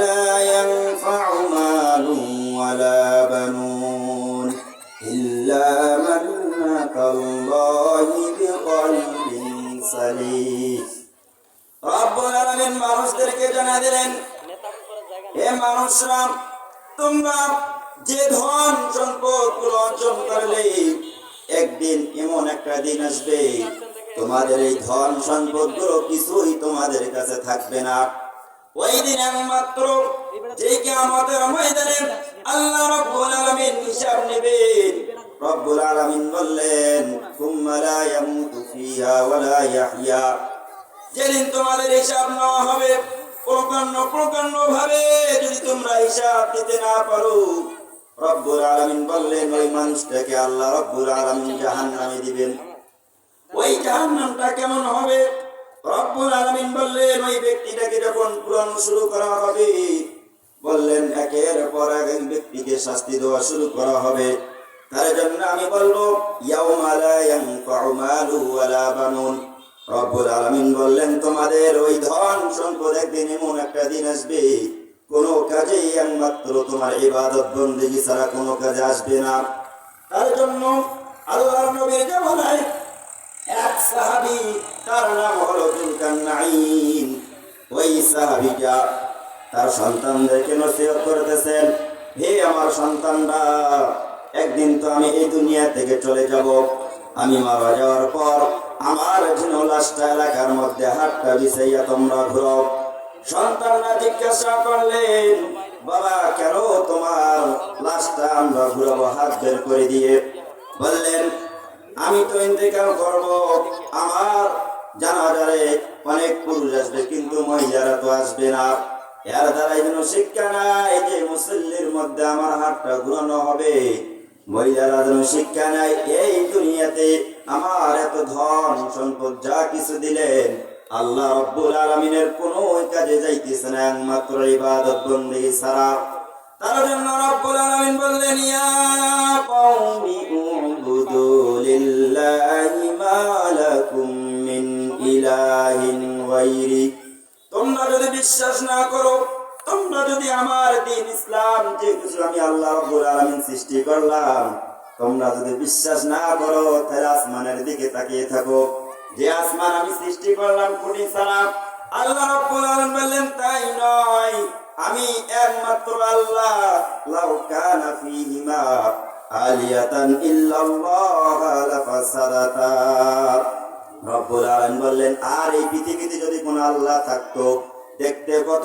لا ينفع مال ولا بنون إلا من أتى الله بقلب سليم রব্বুল আলামিন মানুষদেরকে জানা দিলেন, হে মানুষরা, তোমরা যে ধন সম্পদ অর্জন করলে একদিন এমন একটা দিন আসবে তোমাদের এই ধন সম্পদ গুলো কিছুই তোমাদের কাছে থাকবে না। ওই দিন একমাত্র যে কিয়ামতের ময়দানে আল্লাহ রাব্বুল আলামিন হিসাব নেবেন। রব্বুল আলামিন বললেন, সুম্মা লা ইয়ামুতু ফিহা ওয়া লা ইয়াহইয়া, যেদিন তোমাদের হিসাব নেওয়া হবে প্রকাণ্ড ভাবে যদি তোমরা হিসাব দিতে না পারো, রব্বুল আলামিন বললেন ওই মানুষটাকে আল্লাহ রব্বুল আলামিন জাহান্নামে দিবেন। ওই জাহান্নামটা কেমন হবে? রব্বুল আলামিন বললেন ওই ব্যক্তিটাকে যখন পূরণ শুরু করা হবে, বললেন একের পর এক ব্যক্তিকে শাস্তি দেওয়া শুরু করা হবে। তার জন্য আমি বলবো ইয়াউমা লা ইয়ানফাউ মালু ওয়ালা বানুন, রব্বুল আলামিন বললেন তোমাদের ওই ধন সম্পদ একদিন এমন একটা দিন আসবে কোনো কাজে একমাত্র তোমার ইবাদত বন্দেগী ছাড়া কোনো কাজে আসবে না। তার জন্য আল্লাহর নবীর জামানায় এক সাহাবী, তার নাম হলো যুলকারনাইন, ওই সাহাবীটা তার সন্তানদেরকে নসিহত করতেছেন, হে আমার সন্তানরা, একদিন তো আমি এই দুনিয়া থেকে চলে যাব, আমি মারা যাওয়ার পর আমার যেন লাশটা এলাকার মধ্যে হাতটা বিছাইয়া তোমরা ঘুরো। সন্তানরা জিজ্ঞাসা করলেন, বাবা কেন তোমার লাশটা আমরা ঘুরাবো হাত বের করে দিয়ে? বললেন, আমি তো ইন্তেকাল করব, আমার জানাজারে অনেক পুরুষ আসবে কিন্তু মহিলারা তো আসবে না, এর দ্বারা যেন শিক্ষা নাই যে মুসল্লির মধ্যে আমার হাতটা ঘুরানো হবে, মহিলারা যেন শিক্ষা নাই এই দুনিয়াতে আমার এত ধন সম্পদ যা কিছু দিলেন আল্লাহ রাব্বুল আলামিনের কোনো কাজে যাইতেছে না একমাত্র ইবাদত বন্দেগী ছাড়া। তার জন্য রাব্বুল আলামিন বললেন, ইয়া কওমি উবুদু লিল্লাহি মা লাকুম মিন ইলাহিন গায়রি, তোমরা যদি বিশ্বাস না করো, তোমরা যদি আমার দ্বীন ইসলাম যে কিছু আমি আল্লাহ রাব্বুল আলামিন সৃষ্টি করলাম তোমরা যদি বিশ্বাস না করো, তাহলে আসমানের দিকে তাকিয়ে থাকো, যে আসমান আমি সৃষ্টি করলাম কোটি ছাড়া। আল্লাহ রাব্বুল আলামিন বললেন, তাই নয়, আমি একমাত্র আল্লাহ, লাউ কানা ফীহিমা আলিয়াতান ইল্লাল্লাহ লাফাসাদাতা, রব্বুল আলামিন বললেন আর এই পৃথিবীতে যদি কোনো আল্লাহ থাকতো দেখতে কত